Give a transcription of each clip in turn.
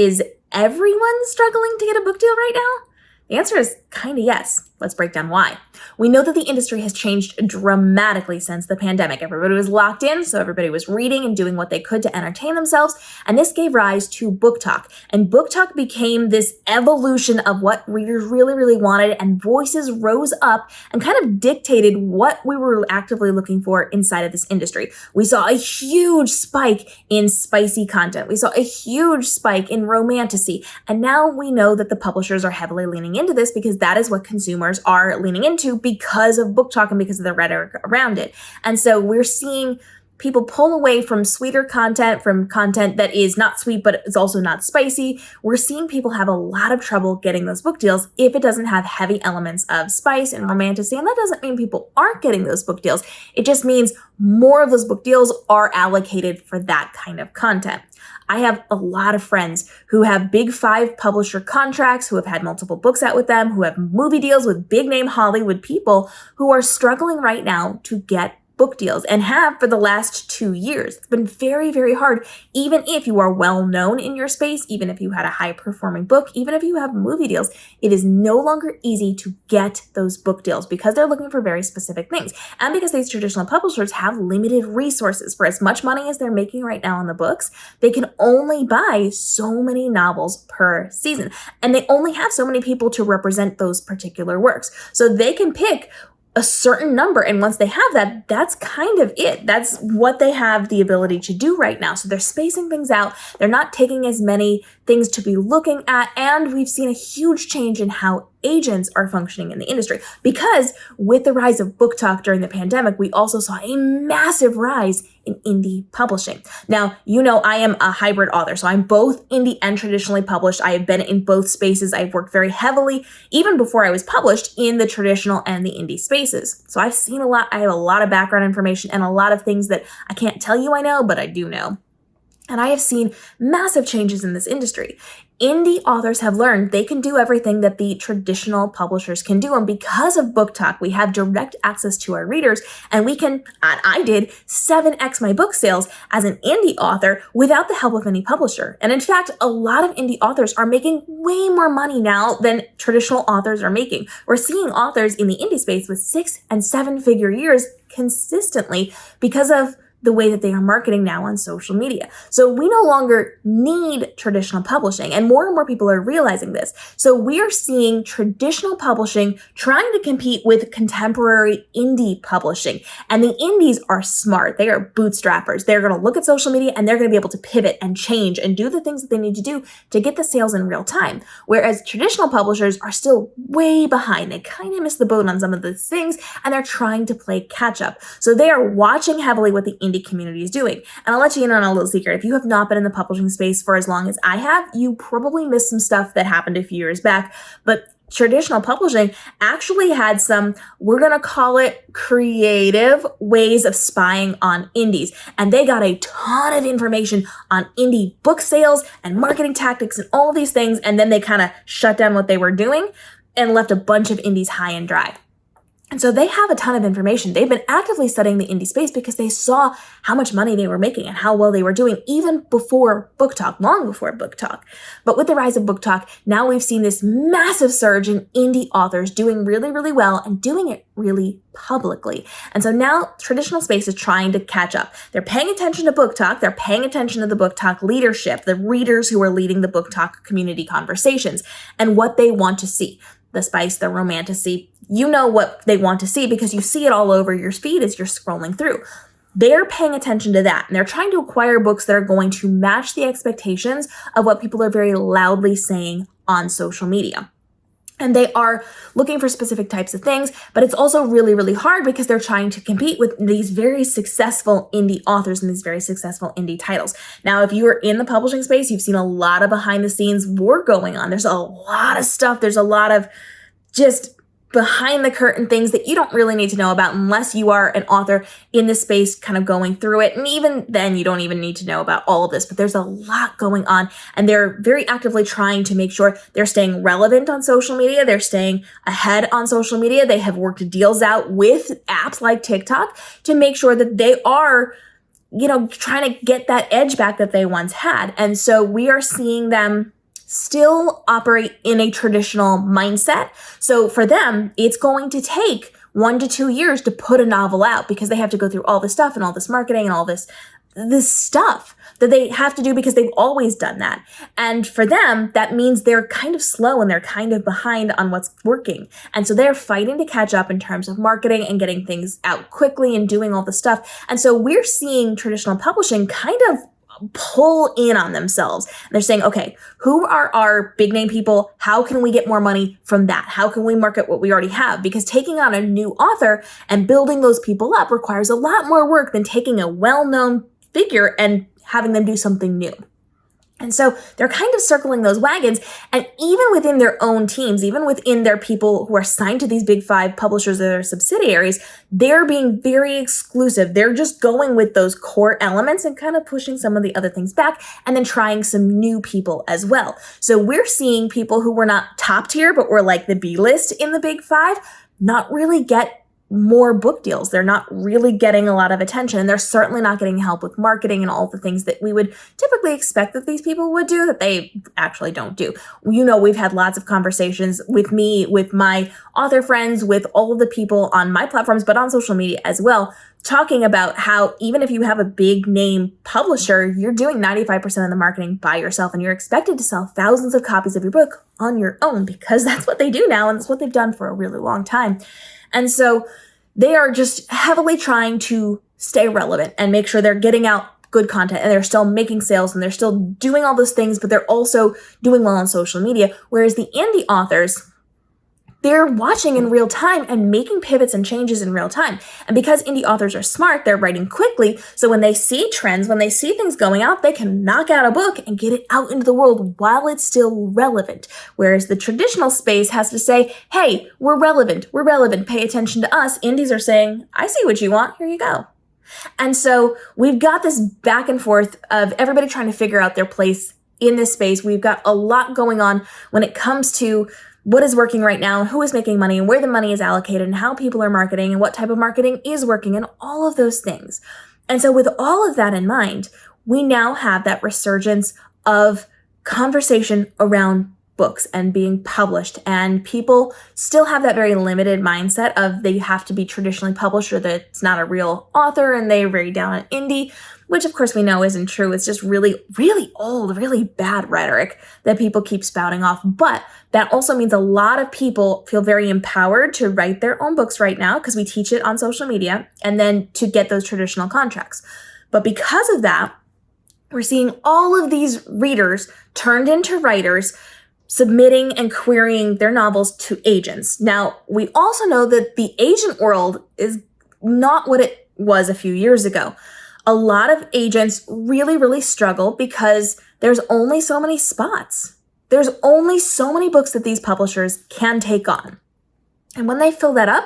Is everyone struggling to get a book deal right now? The answer is kind of yes. Let's break down why. We know that the industry has changed dramatically since the pandemic. Everybody was locked in, so everybody was reading and doing what they could to entertain themselves, and this gave rise to book talk. And book talk became this evolution of what readers really, really wanted, and voices rose up and kind of dictated what we were actively looking for inside of this industry. We saw a huge spike in spicy content. We saw a huge spike in romantasy, and now we know that the publishers are heavily leaning into this because that is what consumers are leaning into because of book talk and because of the rhetoric around it. And so we're seeing people pull away from sweeter content, from content that is not sweet, but it's also not spicy. We're seeing people have a lot of trouble getting those book deals if it doesn't have heavy elements of spice and romantasy. And that doesn't mean people aren't getting those book deals. It just means more of those book deals are allocated for that kind of content. I have a lot of friends who have big 5 publisher contracts, who have had multiple books out with them, who have movie deals with big name Hollywood people who are struggling right now to get book deals and have for the last 2 years. It's been very, very hard, even if you are well known in your space, even if you had a high performing book, even if you have movie deals, it is no longer easy to get those book deals because they're looking for very specific things. And because these traditional publishers have limited resources. For as much money as they're making right now on the books, they can only buy so many novels per season. And they only have so many people to represent those particular works. So they can pick a certain number. And once they have that, that's kind of it. That's what they have the ability to do right now. So they're spacing things out. They're not taking as many things to be looking at. And we've seen a huge change in how agents are functioning in the industry because with the rise of book talk during the pandemic, we also saw a massive rise in indie publishing. Now, you know, I am a hybrid author, so I'm both indie and traditionally published. I have been in both spaces. I've worked very heavily, even before I was published, in the traditional and the indie spaces. So I've seen a lot. I have a lot of background information and a lot of things that I can't tell you I know, but I do know. And I have seen massive changes in this industry. Indie authors have learned they can do everything that the traditional publishers can do. And because of book talk, we have direct access to our readers, and we can, and I did, 7x my book sales as an indie author without the help of any publisher. And in fact, a lot of indie authors are making way more money now than traditional authors are making. We're seeing authors in the indie space with 6- and 7-figure years consistently because of the way that they are marketing now on social media. So we no longer need traditional publishing, and more people are realizing this. So we are seeing traditional publishing trying to compete with contemporary indie publishing. And the indies are smart. They are bootstrappers. They're going to look at social media and they're going to be able to pivot and change and do the things that they need to do to get the sales in real time. Whereas traditional publishers are still way behind. They kind of miss the boat on some of these things, and they're trying to play catch up. So they are watching heavily what the indie community is doing. And I'll let you in on a little secret. If you have not been in the publishing space for as long as I have, you probably missed some stuff that happened a few years back. But traditional publishing actually had some, we're going to call it creative ways of spying on indies. And they got a ton of information on indie book sales and marketing tactics and all these things. And then they kind of shut down what they were doing and left a bunch of indies high and dry. And so they have a ton of information. They've been actively studying the indie space because they saw how much money they were making and how well they were doing even before book talk, long before book talk. But with the rise of book talk, now we've seen this massive surge in indie authors doing really, really well and doing it really publicly. And so now traditional space is trying to catch up. They're paying attention to book talk. They're paying attention to the book talk leadership, the readers who are leading the book talk community conversations and what they want to see. The spice, the romantasy, you know what they want to see because you see it all over your feed as you're scrolling through. They're paying attention to that, and they're trying to acquire books that are going to match the expectations of what people are very loudly saying on social media. And they are looking for specific types of things, but it's also really, really hard because they're trying to compete with these very successful indie authors and these very successful indie titles. Now, if you are in the publishing space, you've seen a lot of behind the scenes work going on. There's a lot of stuff. There's a lot of just behind the curtain things that you don't really need to know about unless you are an author in this space kind of going through it. And even then, you don't even need to know about all of this, but there's a lot going on, and they're very actively trying to make sure they're staying relevant on social media. They're staying ahead on social media. They have worked deals out with apps like TikTok to make sure that they are trying to get that edge back that they once had. And so we are seeing them still operate in a traditional mindset. So for them, it's going to take 1 to 2 years to put a novel out because they have to go through all this stuff and all this marketing and all this stuff that they have to do because they've always done that. And for them, that means they're kind of slow and they're kind of behind on what's working. And so they're fighting to catch up in terms of marketing and getting things out quickly and doing all the stuff. And so we're seeing traditional publishing kind of pull in on themselves. And they're saying, okay, who are our big name people? How can we get more money from that? How can we market what we already have? Because taking on a new author and building those people up requires a lot more work than taking a well-known figure and having them do something new. And so they're kind of circling those wagons, and even within their own teams, even within their people who are signed to these big 5 publishers that are subsidiaries, they're being very exclusive. They're just going with those core elements and kind of pushing some of the other things back and then trying some new people as well. So we're seeing people who were not top tier, but were like the B list in the big 5, not really get more book deals. They're not really getting a lot of attention, and they're certainly not getting help with marketing and all the things that we would typically expect that these people would do that they actually don't do. We've had lots of conversations with me, with my author friends, with all of the people on my platforms, but on social media as well, talking about how even if you have a big name publisher, you're doing 95% of the marketing by yourself, and you're expected to sell thousands of copies of your book on your own because that's what they do now, and that's what they've done for a really long time. And so they are just heavily trying to stay relevant and make sure they're getting out good content and they're still making sales and they're still doing all those things, but they're also doing well on social media. Whereas the indie authors, they're watching in real time and making pivots and changes in real time. And because indie authors are smart, they're writing quickly. So when they see trends, when they see things going out, they can knock out a book and get it out into the world while it's still relevant. Whereas the traditional space has to say, hey, we're relevant, pay attention to us. Indies are saying, I see what you want, here you go. And so we've got this back and forth of everybody trying to figure out their place in this space. We've got a lot going on when it comes to what is working right now, and who is making money, and where the money is allocated, and how people are marketing, and what type of marketing is working, and all of those things. And so with all of that in mind, we now have that resurgence of conversation around books and being published. And people still have that very limited mindset of they have to be traditionally published or that it's not a real author and they're very down on indie, which of course we know isn't true. It's just really, really old, really bad rhetoric that people keep spouting off. But that also means a lot of people feel very empowered to write their own books right now because we teach it on social media and then to get those traditional contracts. But because of that, we're seeing all of these readers turned into writers submitting and querying their novels to agents. Now, we also know that the agent world is not what it was a few years ago. A lot of agents really, really struggle because there's only so many spots. There's only so many books that these publishers can take on. And when they fill that up,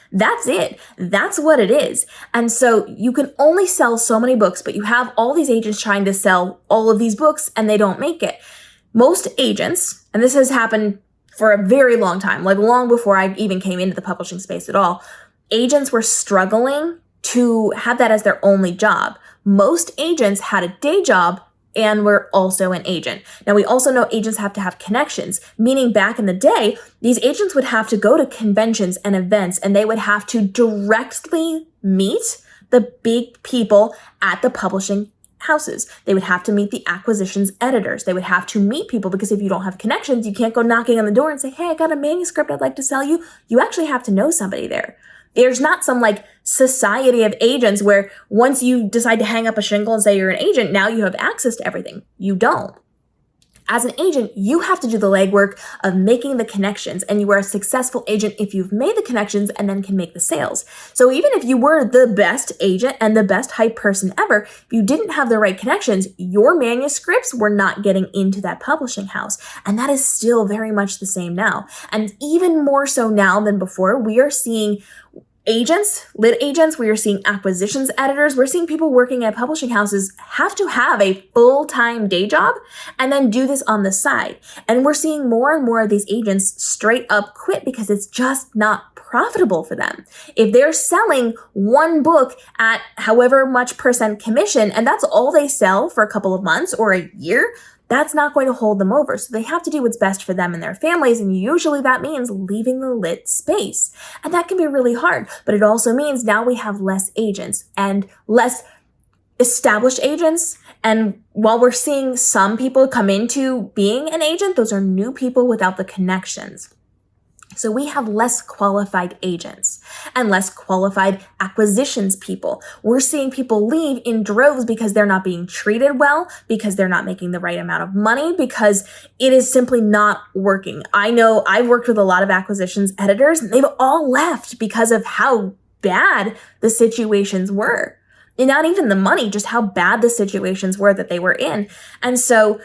that's it. That's what it is. And so you can only sell so many books, but you have all these agents trying to sell all of these books and they don't make it. Most agents, and this has happened for a very long time, like long before I even came into the publishing space at all, agents were struggling to have that as their only job. Most agents had a day job and were also an agent. Now, we also know agents have to have connections, meaning back in the day, these agents would have to go to conventions and events, and they would have to directly meet the big people at the publishing houses. They would have to meet the acquisitions editors. They would have to meet people because if you don't have connections, you can't go knocking on the door and say, hey, I got a manuscript I'd like to sell you. You actually have to know somebody there. There's not some like society of agents where once you decide to hang up a shingle and say you're an agent, now you have access to everything. You don't. As an agent, you have to do the legwork of making the connections, and you are a successful agent if you've made the connections and then can make the sales. So even if you were the best agent and the best hype person ever, if you didn't have the right connections, your manuscripts were not getting into that publishing house. And that is still very much the same now. And even more so now than before, we are seeing lit agents, we are seeing acquisitions editors, we're seeing people working at publishing houses have to have a full-time day job and then do this on the side. And we're seeing more and more of these agents straight up quit because it's just not profitable for them. If they're selling one book at however much % commission, and that's all they sell for a couple of months or a year, that's not going to hold them over. So they have to do what's best for them and their families. And usually that means leaving the lit space. And that can be really hard. But it also means now we have less agents and less established agents. And while we're seeing some people come into being an agent, those are new people without the connections. So we have less qualified agents and less qualified acquisitions people. We're seeing people leave in droves because they're not being treated well, because they're not making the right amount of money, because it is simply not working. I know I've worked with a lot of acquisitions editors and they've all left because of how bad the situations were. And not even the money, just how bad the situations were that they were in. And so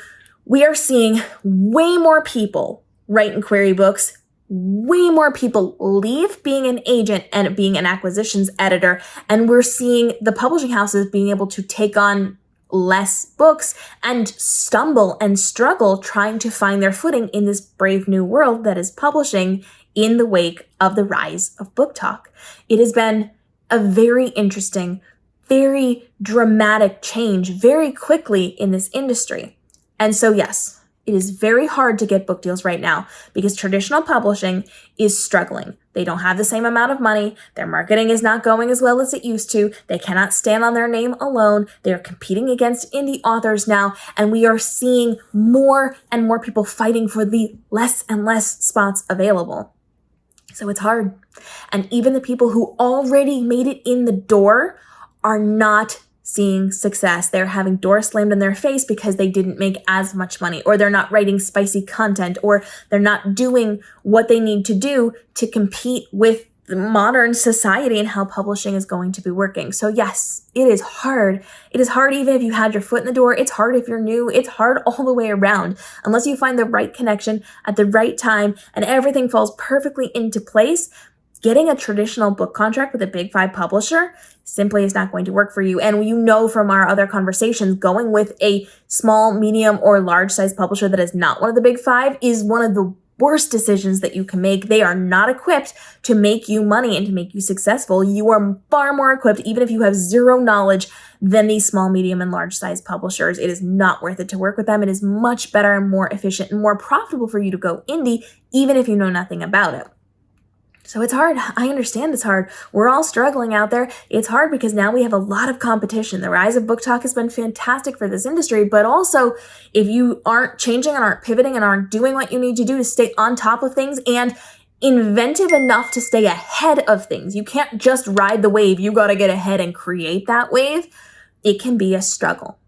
we are seeing way more people write and query books, way more people leave being an agent and being an acquisitions editor. And we're seeing the publishing houses being able to take on less books and stumble and struggle trying to find their footing in this brave new world that is publishing in the wake of the rise of book talk. It has been a very interesting, very dramatic change very quickly in this industry. And so yes, it is very hard to get book deals right now because traditional publishing is struggling. They don't have the same amount of money. Their marketing is not going as well as it used to. They cannot stand on their name alone. They are competing against indie authors now, and we are seeing more and more people fighting for the less and less spots available. So it's hard. And even the people who already made it in the door are not seeing success. They're having doors slammed in their face because they didn't make as much money, or they're not writing spicy content, or they're not doing what they need to do to compete with the modern society and how publishing is going to be working. So yes, it is hard. It is hard even if you had your foot in the door. It's hard if you're new. It's hard all the way around. Unless you find the right connection at the right time and everything falls perfectly into place, getting a traditional book contract with a big 5 publisher simply is not going to work for you. And you know from our other conversations, going with a small, medium, or large size publisher that is not one of the big 5 is one of the worst decisions that you can make. They are not equipped to make you money and to make you successful. You are far more equipped, even if you have zero knowledge, than these small, medium, and large size publishers. It is not worth it to work with them. It is much better and more efficient and more profitable for you to go indie, even if you know nothing about it. So it's hard. I understand it's hard. We're all struggling out there. It's hard because now we have a lot of competition. The rise of book talk has been fantastic for this industry, but also if you aren't changing and aren't pivoting and aren't doing what you need to do to stay on top of things and inventive enough to stay ahead of things, you can't just ride the wave. You got to get ahead and create that wave. It can be a struggle.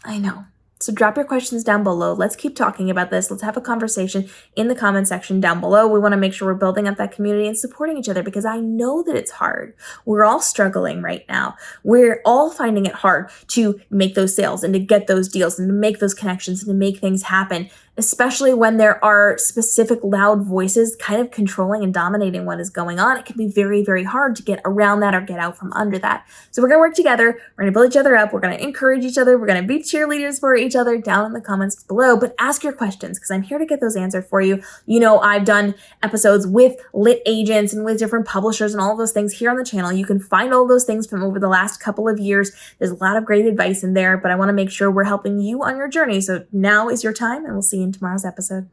I know. So drop your questions down below. Let's keep talking about this. Let's have a conversation in the comment section down below. We want to make sure we're building up that community and supporting each other because I know that it's hard. We're all struggling right now. We're all finding it hard to make those sales and to get those deals and to make those connections and to make things happen, especially when there are specific loud voices kind of controlling and dominating what is going on. It can be very, very hard to get around that or get out from under that. So we're going to work together. We're going to build each other up. We're going to encourage each other. We're going to be cheerleaders for each other down in the comments below. But ask your questions because I'm here to get those answered for you. You know, I've done episodes with lit agents and with different publishers and all of those things here on the channel. You can find all those things from over the last couple of years. There's a lot of great advice in there, but I want to make sure we're helping you on your journey. So now is your time, and we'll see you in tomorrow's episode.